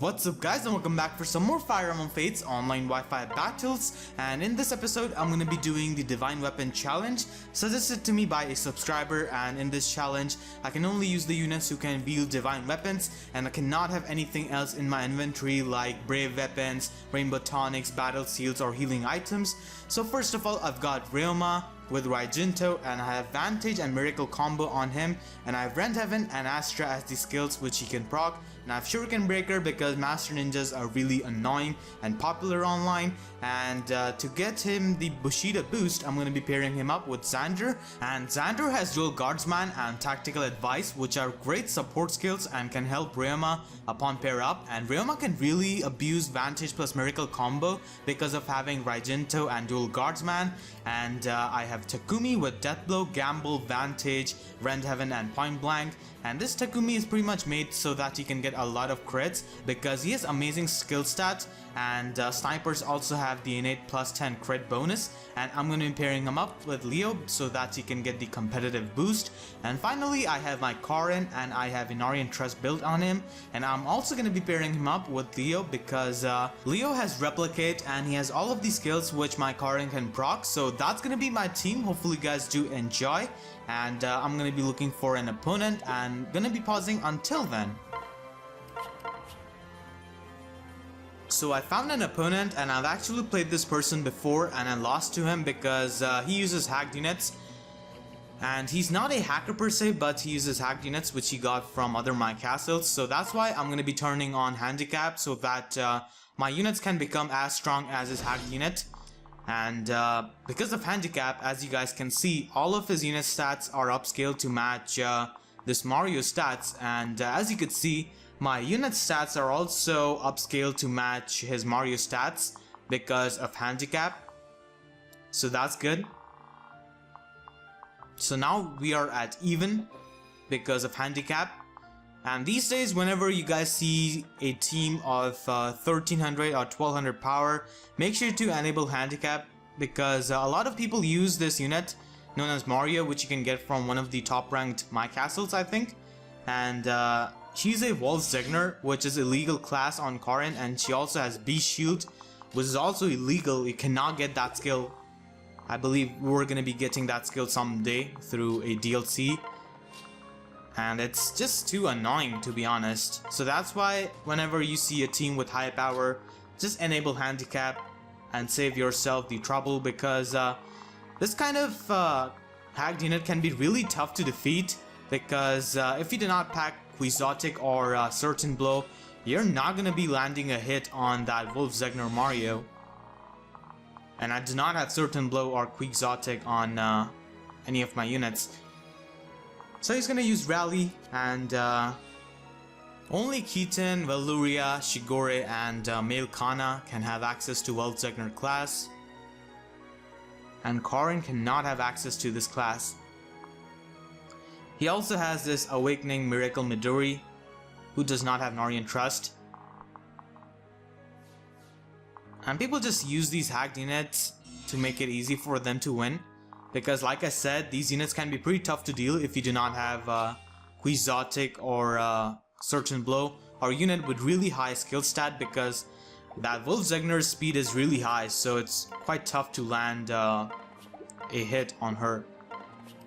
What's up guys, and welcome back for some more Fire Emblem Fates online Wi-Fi battles. And in this episode I'm going to be doing the Divine Weapon Challenge suggested to me by a subscriber, and in this challenge I can only use the units who can wield divine weapons, and I cannot have anything else in my inventory like brave weapons, rainbow tonics, battle seals or healing items. So first of all, I've got Ryoma with Raijinto, and I have Vantage and Miracle combo on him, and I have Rend Heaven and Astra as the skills which he can proc, and I have Shuriken Breaker because Master Ninjas are really annoying and popular online. And to get him the Bushido boost, I'm going to be pairing him up with Xander, and Xander has Dual Guardsman and Tactical Advice, which are great support skills and can help Ryoma upon pair up. And Ryoma can really abuse Vantage plus Miracle combo because of having Raijinto and Dual Guardsman. And I have Takumi with Deathblow, Gamble, Vantage, Rend Heaven and Point Blank. And this Takumi is pretty much made so that he can get a lot of crits because he has amazing skill stats, and snipers also have the innate plus 10 crit bonus. And I'm going to be pairing him up with Leo so that he can get the competitive boost. And finally I have my Corrin, and I have Inarian Trust built on him, and I'm also going to be pairing him up with Leo because Leo has Replicate and he has all of these skills which my Corrin can proc. So that's going to be my team. Hopefully you guys do enjoy, and I'm going to be looking for an opponent and going to be pausing until then. So I found an opponent, and I've actually played this person before and I lost to him because he uses hacked units. And he's not a hacker per se, but he uses hacked units which he got from other my castles. So that's why I'm going to be turning on handicap so that my units can become as strong as his hacked unit. And because of handicap, as you guys can see, all of his unit stats are upscaled to match this Mario stats. And as you could see, my unit stats are also upscaled to match his Mario stats because of handicap. So that's good. So now we are at even because of handicap. And these days, whenever you guys see a team of 1300 or 1200 power, make sure to enable handicap because a lot of people use this unit known as Mario, which you can get from one of the top ranked My Castles, I think. And she's a Wolf Zegner, which is illegal class on Corrin, and she also has Beast Shield, which is also illegal. You cannot get that skill. I believe we're going to be getting that skill someday through a DLC. And it's just too annoying, to be honest. So that's why whenever you see a team with high power, just enable handicap and save yourself the trouble, because this kind of hacked unit can be really tough to defeat, because if you do not pack Quixotic or Certain Blow, you're not going to be landing a hit on that Wolf Zegner Mario. And I do not have Certain Blow or Quixotic on any of my units. So he's gonna use Rally, and only Keaton, Valuria, Shigure, and Male Kana can have access to Wolf Zegner class. And Corrin cannot have access to this class. He also has this Awakening Miracle Midori, who does not have Narian Trust. And people just use these hacked units to make it easy for them to win. Because like I said, these units can be pretty tough to deal if you do not have Quixotic or Certain Blow, or a unit with really high skill stat, because that Wolf Zegner's speed is really high, so it's quite tough to land a hit on her.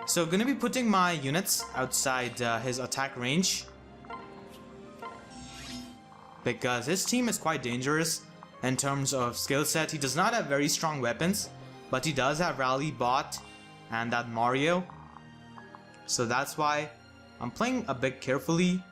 So gonna be putting my units outside his attack range, because his team is quite dangerous in terms of skill set. He does not have very strong weapons, but he does have Rally Bot and that Mario. So that's why I'm playing a bit carefully.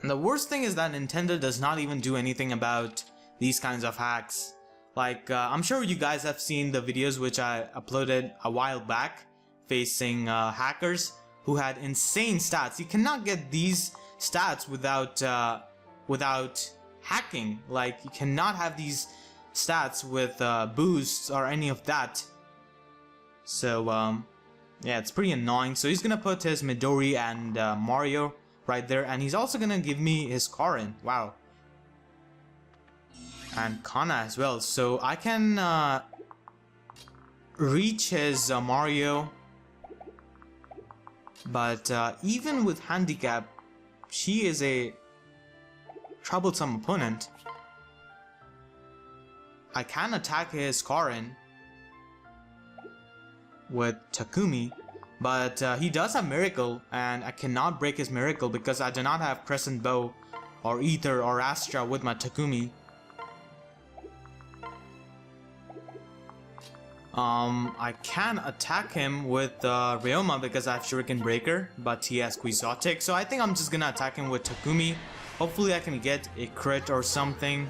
And the worst thing is that Nintendo does not even do anything about these kinds of hacks. Like, I'm sure you guys have seen the videos which I uploaded a while back facing hackers who had insane stats. You cannot get these stats without hacking. Like, you cannot have these stats with boosts or any of that. So yeah, it's pretty annoying. So he's gonna put his Midori and Mario right there, and he's also gonna give me his Corrin. Wow. And Kana as well. So I can reach his Mario But even with handicap, she is a troublesome opponent. I can attack his Corrin with Takumi, but he does have Miracle, and I cannot break his Miracle because I do not have Crescent Bow or Ether or Astra with my Takumi. I can attack him with Ryoma because I have Shuriken Breaker, but he has Quixotic, so I think I'm just gonna attack him with Takumi. Hopefully I can get a crit or something.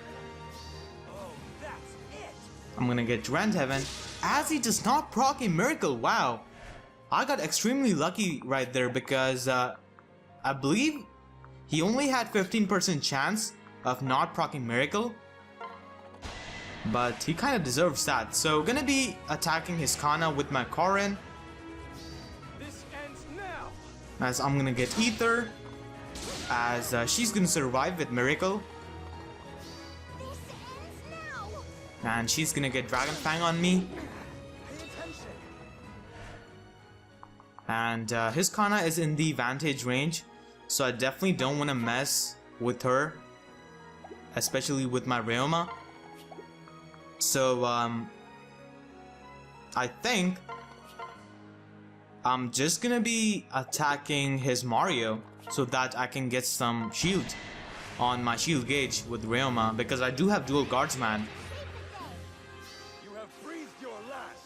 I'm gonna get Rend Heaven, as he does not proc a Miracle. Wow, I got extremely lucky right there because I believe he only had 15% chance of not proccing Miracle. But he kind of deserves that. So gonna be attacking his Kana with my Corrin. This ends now. As I'm gonna get Ether. As she's gonna survive with Miracle. This ends now. And she's gonna get Dragon Fang on me. Pay attention. And his Kana is in the Vantage range. So I definitely don't want to mess with her. Especially with my Ryoma. So, I think I'm just gonna be attacking his Mario so that I can get some shield on my shield gauge with Ryoma because I do have dual guardsman. You have breathed your last.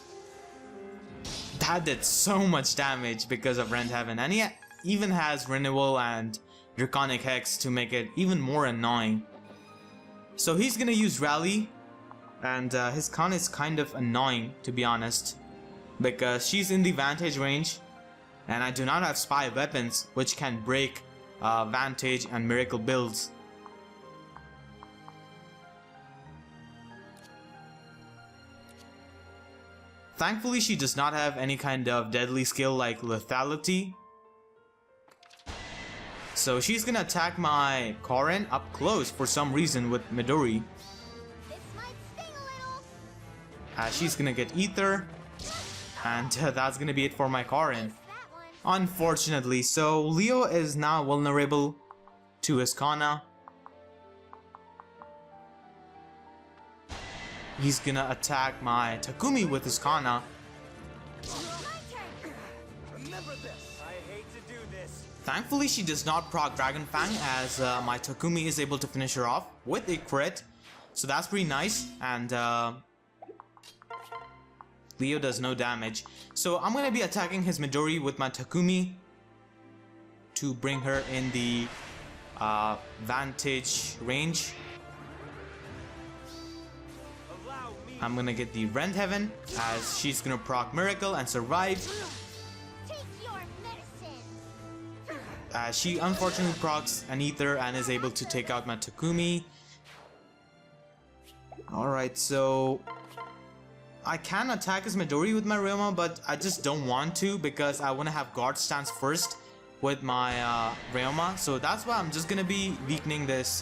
That did so much damage because of Rend Heaven, and he even has Renewal and Draconic Hex to make it even more annoying. So he's gonna use Rally. And his Kana is kind of annoying, to be honest, because she's in the Vantage range, and I do not have Spy weapons which can break Vantage and Miracle builds. Thankfully, she does not have any kind of deadly skill like Lethality. So she's gonna attack my Corrin up close for some reason with Midori. She's gonna get Ether, and that's gonna be it for my Corrin. Unfortunately, so Leo is now vulnerable to his Kana. He's gonna attack my Takumi with his Kana. Remember this. I hate to do this. Thankfully, she does not proc Dragon Fang, as my Takumi is able to finish her off with a crit. So that's pretty nice, and Leo does no damage. So I'm gonna be attacking his Midori with my Takumi to bring her in the Vantage range. I'm gonna get the Rend Heaven, as she's gonna proc Miracle and survive. Take your medicine. She unfortunately procs an Ether and is able to take out my Takumi. Alright, so I can attack his Midori with my Ryoma, but I just don't want to because I want to have guard stance first with my Ryoma. So that's why I'm just gonna be weakening this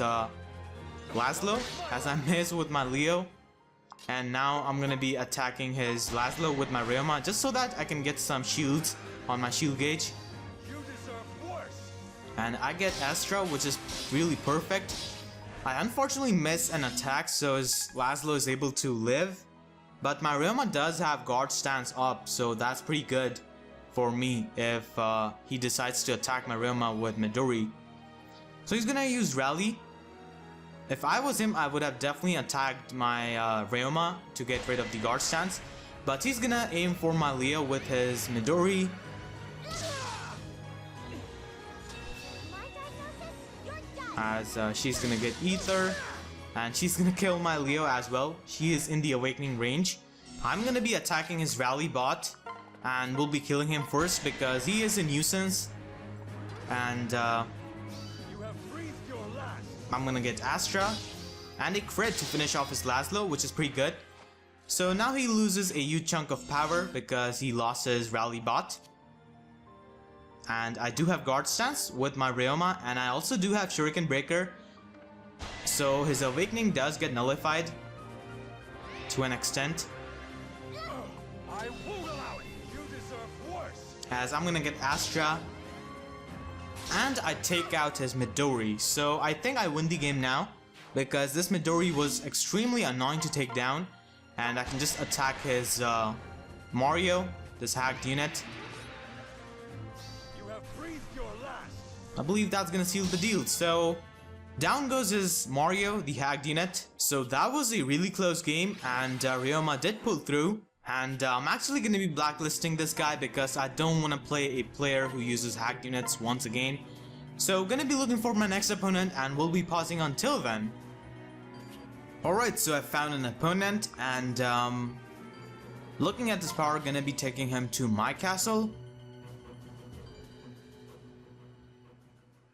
Laszlo as I missed with my Leo. And now I'm gonna be attacking his Laszlo with my Ryoma just so that I can get some shields on my shield gauge. You deserve worse. And I get Astra, which is really perfect. I unfortunately miss an attack, so his Laszlo is able to live. But my Ryoma does have guard stance up, so that's pretty good for me if he decides to attack my Ryoma with Midori. So he's gonna use Rally. If I was him, I would have definitely attacked my Ryoma to get rid of the guard stance. But he's gonna aim for my Leo with his Midori. As she's gonna get Ether. And she's gonna kill my Leo as well. She is in the Awakening range. I'm gonna be attacking his Rally bot. And we'll be killing him first because he is a nuisance. And You have breathed your last. I'm gonna get Astra. And a crit to finish off his Laszlo, which is pretty good. So now he loses a huge chunk of power because he lost his Rally bot. And I do have guard stance with my Ryoma, and I also do have Shuriken Breaker. So his Awakening does get nullified to an extent. I won't allow it. You deserve worse. as I'm gonna get Astra. And I take out his Midori. So I think I win the game now, because this Midori was extremely annoying to take down. And I can just attack his Mario, this hacked unit. You have breathed your last. I believe that's gonna seal the deal. So down goes his Mario, the hacked unit. So that was a really close game, and Ryoma did pull through. And I'm actually gonna be blacklisting this guy because I don't want to play a player who uses hacked units once again. So gonna be looking for my next opponent, and we'll be pausing until then. Alright, so I found an opponent, and looking at this power, gonna be taking him to my castle.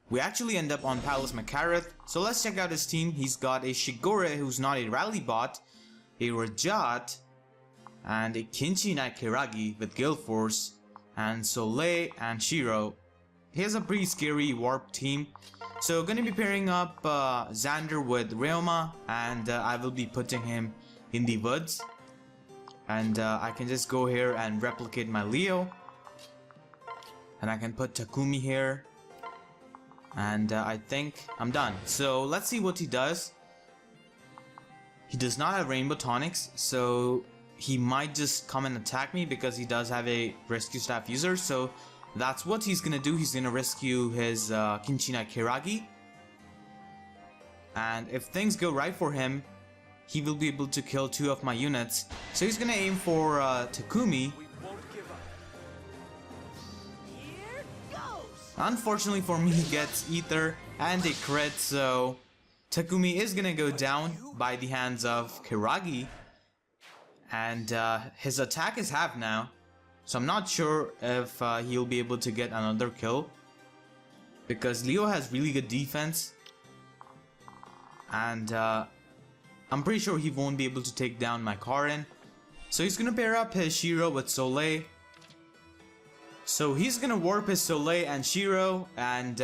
We actually end up on Palace Makareth, so let's check out his team. He's got a Shigure, who's not a rally bot, a Rajat, and a Kinchi Knight Kiragi with Guild Force, and Soleil and Shiro. He has a pretty scary warp team. So gonna be pairing up Xander with Ryoma, and I will be putting him in the woods. And I can just go here and replicate my Leo. And I can put Takumi here. And I think I'm done. So let's see what he does. He does not have Rainbow Tonics, so he might just come and attack me because he does have a rescue staff user. So that's what he's gonna do. He's gonna rescue his Kinchi Knight Kiragi. And if things go right for him, he will be able to kill 2 of my units. So he's gonna aim for Takumi. We won't give up. Here goes. Unfortunately for me, he gets Ether and a crit, so Takumi is gonna go down by the hands of Kiragi. And his attack is half now, so I'm not sure if he'll be able to get another kill, because Leo has really good defense, and I'm pretty sure he won't be able to take down my Corrin. So he's gonna pair up his Shiro with Soleil. So he's gonna warp his Soleil and Shiro, and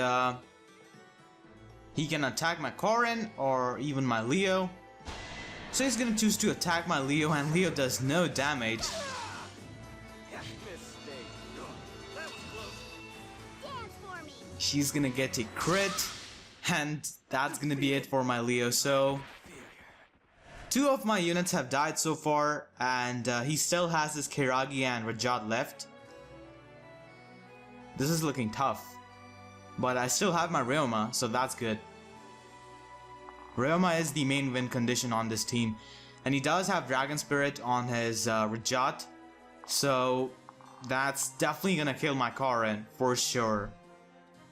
he can attack my Corrin or even my Leo. So he's gonna choose to attack my Leo, and Leo does no damage. Mistake. That was close. Dance for me. She's gonna get a crit, and that's gonna be it for my Leo. So 2 of my units have died so far, and he still has his Kiragi and Rajat left. This is looking tough, but I still have my Ryoma, so that's good. Ryoma is the main win condition on this team, and he does have Dragon Spirit on his Rajat, so that's definitely gonna kill my Corrin for sure.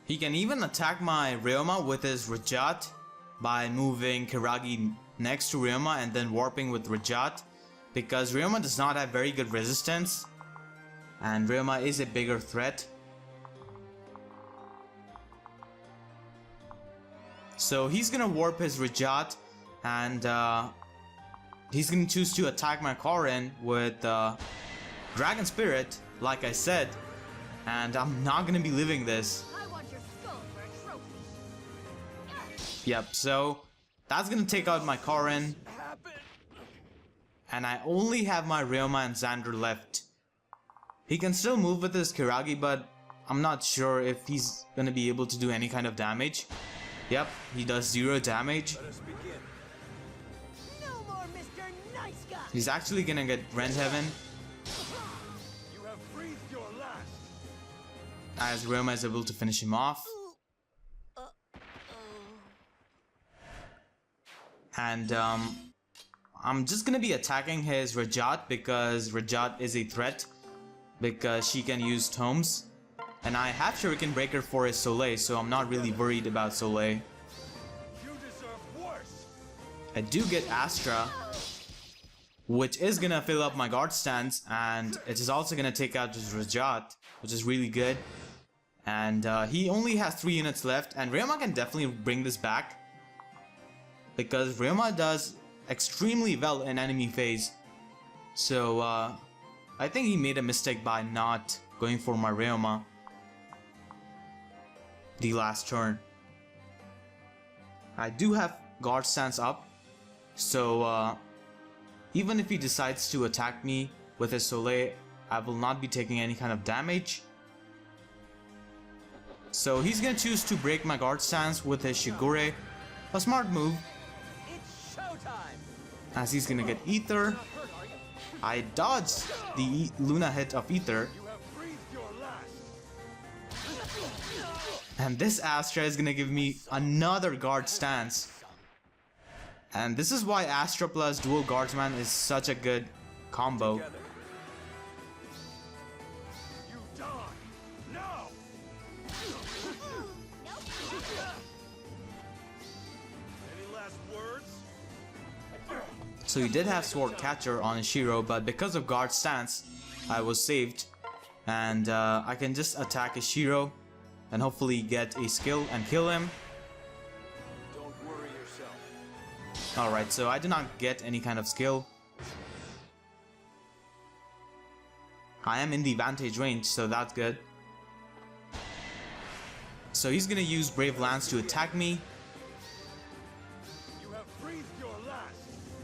He can even attack my Ryoma with his Rajat by moving Kiragi next to Ryoma and then warping with Rajat, because Ryoma does not have very good resistance, and Ryoma is a bigger threat. So he's gonna warp his Rajat, and he's gonna choose to attack my Corrin with Dragon Spirit, like I said, and I'm not gonna be living this. I want your skull for a trophy. Yep, so that's gonna take out my Corrin, and I only have my Ryoma and Xander left. He can still move with his Kiragi, but I'm not sure if he's gonna be able to do any kind of damage. Yep, he does 0 damage. Let us begin. No more Mr. Nice Guy. He's actually gonna get Rend Heaven, You have breathed your last. as Ryoma is able to finish him off. And I'm just gonna be attacking his Rajat, because Rajat is a threat, because she can use tomes. And I have Shuriken Breaker for his Soleil, so I'm not really worried about Soleil. You deserve worse. I do get Astra, which is gonna fill up my guard stance, and it is also gonna take out his Rajat, which is really good. And he only has 3 units left, and Ryoma can definitely bring this back, because Ryoma does extremely well in enemy phase. So I think he made a mistake by not going for my Ryoma the last turn. I do have guard stance up, so even if he decides to attack me with his Soleil, I will not be taking any kind of damage. So he's gonna choose to break my guard stance with his Shigure. A smart move, It's showtime. as he's gonna get Ether. I dodged the Luna hit of Ether. You have breathed your last. And this Astra is gonna give me another guard stance. And this is why Astra plus Dual Guardsman is such a good combo. Together. You die. No. Any last words? So he did have Sword Catcher on his Shiro, but because of guard stance, I was saved. And I can just attack his Shiro and hopefully get a skill and kill him. Don't worry yourself. Alright, so I did not get any kind of skill. I am in the vantage range, so that's good. So he's gonna use Brave Lance to attack me, You have breathed your last.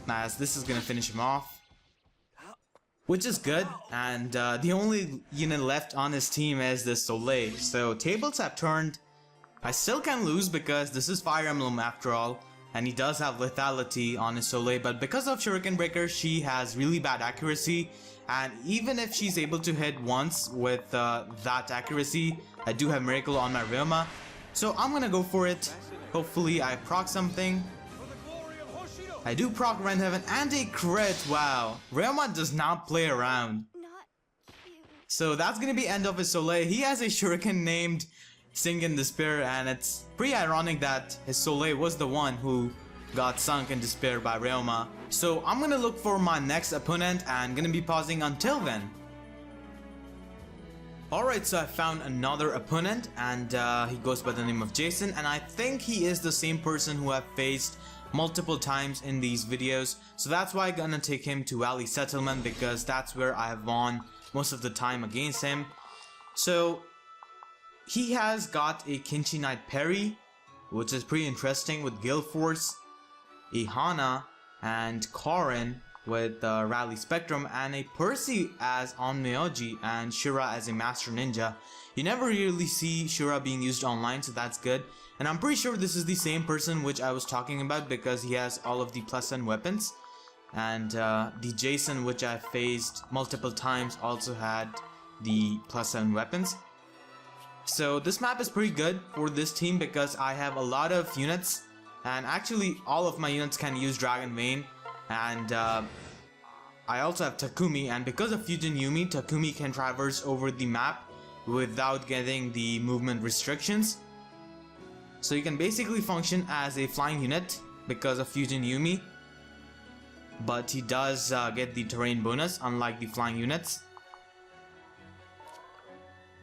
as this is gonna finish him off. Which is good, and the only unit left on his team is the Soleil. So tables have turned. I still can lose because this is Fire Emblem after all, and he does have lethality on his Soleil, but because of Shuriken Breaker, she has really bad accuracy, and even if she's able to hit once with that accuracy, I do have Miracle on my Ryoma, so I'm gonna go for it. Hopefully I proc something. For the glory of Hoshido. I do proc Rend Heaven and a crit. Wow, Ryoma does not play around. Not you. So that's gonna be end of his Soleil. He has a Shuriken named Sink in Despair, and it's pretty ironic that his Soleil was the one who got sunk in despair by Ryoma. So I'm gonna look for my next opponent and gonna be pausing until then. Alright, so I found another opponent, and he goes by the name of Jason, and I think he is the same person who I've faced multiple times in these videos. So that's why I'm gonna take him to Valley Settlement, because that's where I have won most of the time against him. So he has got a Kinchi Knight parry, which is pretty interesting, with Gale Force, a Hana, and Corrin with Rally Spectrum, and a Percy as Onmyoji, and Shura as a Master Ninja. You never really see Shura being used online, so that's good. And I'm pretty sure this is the same person which I was talking about, because he has all of the +1 weapons. And the Jason which I faced multiple times also had the +7 weapons. So this map is pretty good for this team because I have a lot of units, and actually all of my units can use Dragon Vein, and I also have Takumi, and because of Fusion Yumi, Takumi can traverse over the map without getting the movement restrictions. So you can basically function as a flying unit because of Fusion Yumi, but he does get the terrain bonus unlike the flying units.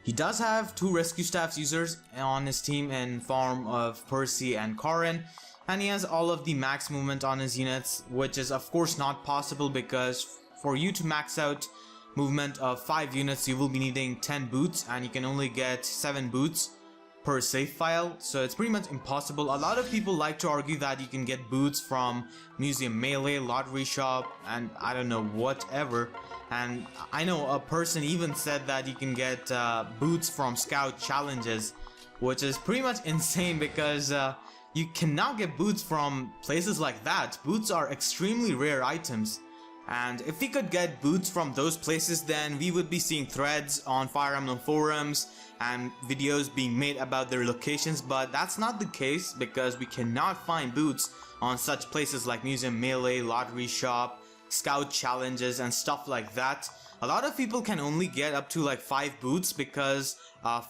He does have 2 rescue staffs users on his team in form of Percy and Corrin, and he has all of the max movement on his units, which is of course not possible because for you to max out movement of 5 units you will be needing 10 boots, and you can only get 7 boots per save file, so it's pretty much impossible. A lot of people like to argue that you can get boots from Museum Melee, Lottery Shop, and I don't know whatever. And I know a person even said that you can get boots from Scout Challenges, which is pretty much insane because you cannot get boots from places like that. Boots are extremely rare items, and if we could get boots from those places, then we would be seeing threads on Fire Emblem forums and videos being made about their locations, but that's not the case because we cannot find boots on such places like Museum Melee, Lottery Shop, Scout Challenges and stuff like that. A lot of people can only get up to like 5 boots because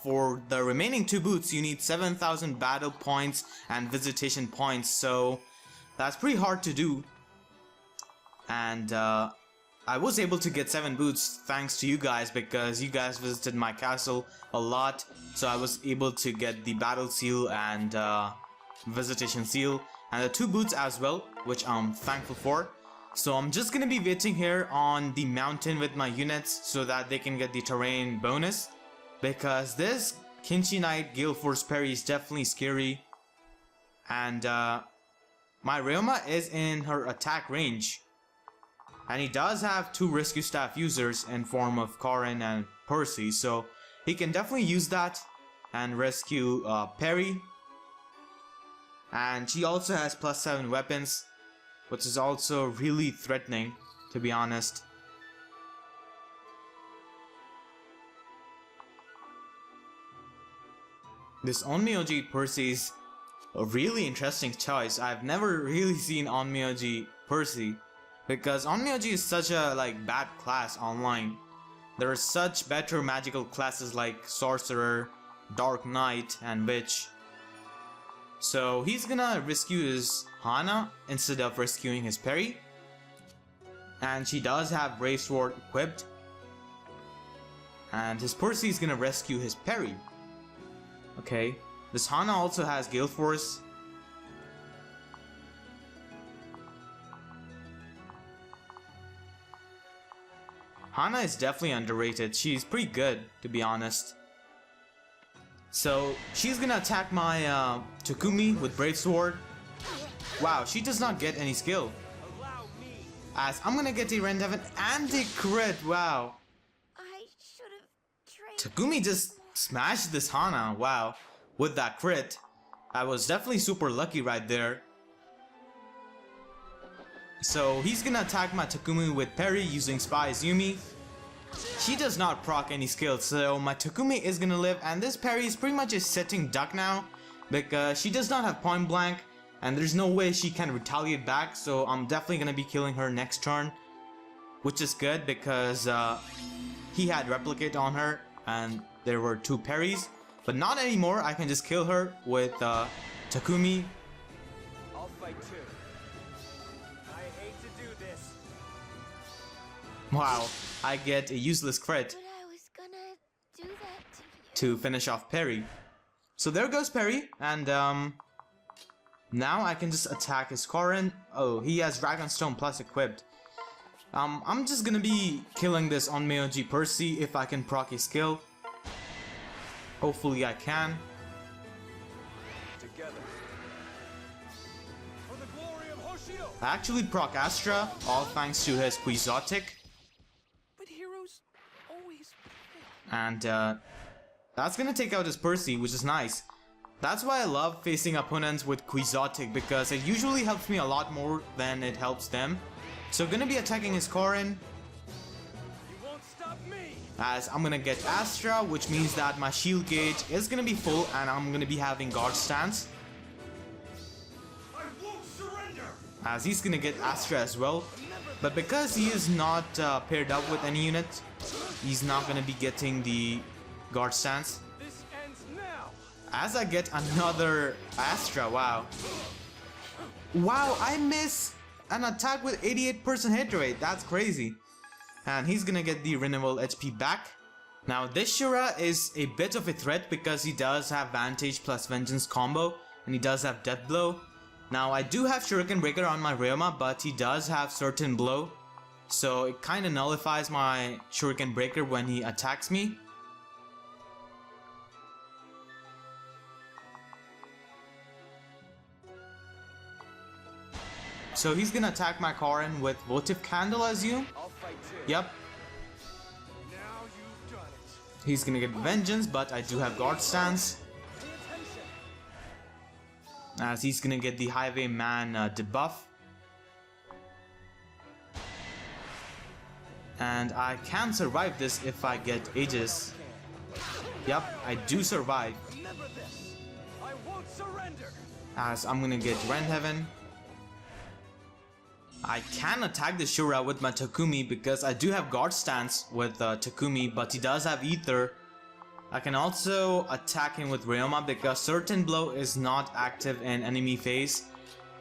for the remaining 2 boots you need 7,000 battle points and visitation points, so that's pretty hard to do. And I was able to get 7 boots thanks to you guys because you guys visited my castle a lot, so I was able to get the battle seal and visitation seal and the 2 boots as well, which I'm thankful for. So I'm just gonna be waiting here on the mountain with my units so that they can get the terrain bonus, because this Kinchi Knight Gale Force parry is definitely scary, and my Ryoma is in her attack range, and he does have 2 rescue staff users in form of Corrin and Percy, so he can definitely use that. and rescue Perry. And she also has +7 weapons, which is also really threatening, to be honest. This Onmyoji Percy is a really interesting choice. I've never really seen Onmyoji Percy, because Onmyoji is such a bad class online. There are such better magical classes like Sorcerer, Dark Knight, and Witch. So he's gonna rescue his Hana instead of rescuing his Perry. And she does have Brave Sword equipped. And his Percy is gonna rescue his Perry. Okay, this Hana also has Gale Force. Hana is definitely underrated. She's pretty good, to be honest. So she's gonna attack my Takumi with Brave Sword. Wow, she does not get any skill. As I'm gonna get a Rend Heaven and a crit. Wow. I should have trained. Takumi just smashed this Hana. Wow, with that crit. I was definitely super lucky right there. So he's gonna attack my Takumi with Perry using Spy Yumi. She does not proc any skills, so my Takumi is gonna live, and this Perry is pretty much a sitting duck now because she does not have point blank and there's no way she can retaliate back, so I'm definitely gonna be killing her next turn, which is good because he had replicate on her and there were 2 parries, but not anymore. I can just kill her with Takumi. I'll fight too. I hate to do this. Wow, I get a useless crit But I was gonna do that to to you. finish off Perry. So there goes Perry, and now I can just attack his Corrin. Oh, he has Dragonstone Plus equipped. I'm just gonna be killing this Onmyoji Percy if I can proc a skill. Hopefully I can. Together. For the glory of Hoshio. I actually proc Astra, all thanks to his Quixotic. But heroes always fail. And that's gonna take out his Percy, which is nice. That's why I love facing opponents with Quixotic, because it usually helps me a lot more than it helps them. So gonna be attacking his Corrin, You won't stop me. as I'm gonna get Astra, which means that my shield gauge is gonna be full and I'm gonna be having guard stance, I won't surrender. as he's gonna get Astra as well. But because he is not paired up with any unit, he's not gonna be getting the guard stance. This ends now. As I get another Astra. Wow. Wow, I miss an attack with 88% hit rate. That's crazy. And he's gonna get the renewal HP back. Now this Shura is a bit of a threat because he does have Vantage plus Vengeance combo, and he does have Death Blow. Now I do have Shuriken Breaker on my Ryoma, but he does have Certain Blow, so it kinda nullifies my Shuriken Breaker when he attacks me. So he's gonna attack my Corrin with Votive Candle, I assume? I'll fight too. Yep. Now you've done it. He's gonna get Vengeance, but I do have Guard Stance, Pay attention. as he's gonna get the Highwayman debuff. And I can survive this if I get Aegis. Yep, I do survive, Remember this. I won't surrender. as I'm gonna get Rend Heaven. I can attack the Shura with my Takumi because I do have Guard Stance with Takumi, but he does have Ether. I can also attack him with Ryoma because Certain Blow is not active in enemy phase.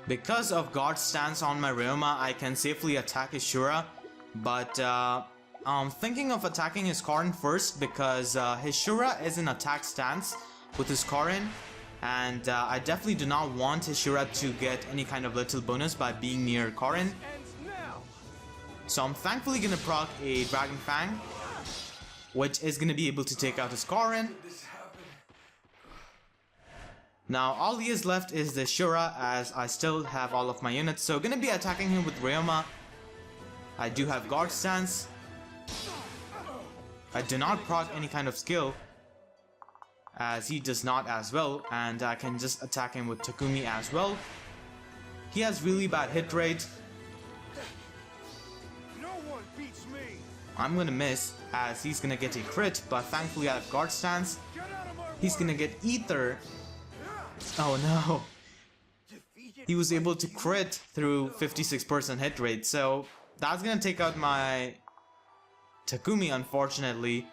Because of Guard Stance on my Ryoma, I can safely attack his Shura, but I'm thinking of attacking his Corrin first because his Shura is in attack stance with his Corrin, and I definitely do not want his Shura to get any kind of little bonus by being near Corrin. Ends now. So I'm thankfully gonna proc a Dragon Fang, which is gonna be able to take out his Corrin. Now all he is left is the Shura, as I still have all of my units, so gonna be attacking him with Ryoma. I do have Guard Stance. I do not proc any kind of skill, as he does not as well, and I can just attack him with Takumi as well. He has really bad hit rate. No one beats me. I'm gonna miss as he's gonna get a crit, but thankfully I have guard stance. Get out of my He's gonna get ether. Oh no. He was able to crit through 56% hit rate, so that's gonna take out my Takumi, unfortunately.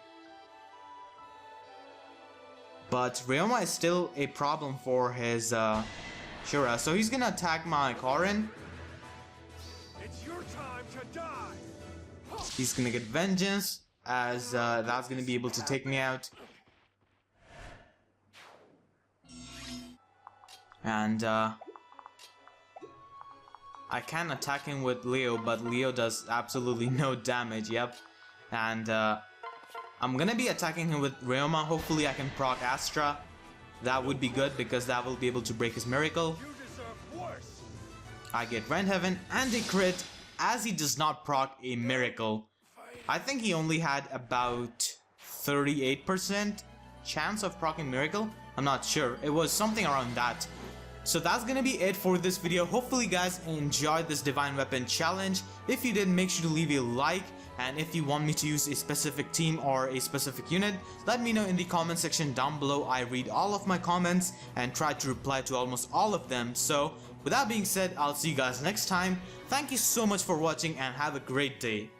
But Ryoma is still a problem for his Shura, so he's gonna attack my Corrin. It's your time to die. He's gonna get vengeance, as that's gonna be able to take me out. And I can attack him with Leo, but Leo does absolutely no damage, yep. And I'm gonna be attacking him with Ryoma. Hopefully I can proc Astra. That would be good because that will be able to break his miracle. You deserve worse. I get Rend Heaven and a crit as he does not proc a miracle. I think he only had about 38% chance of proccing miracle. I'm not sure. It was something around that. So that's gonna be it for this video. Hopefully guys enjoyed this Divine Weapon challenge. If you did, make sure to leave a like, and if you want me to use a specific team or a specific unit, let me know in the comment section down below. I read all of my comments and try to reply to almost all of them. So with that being said, I'll see you guys next time. Thank you so much for watching and have a great day.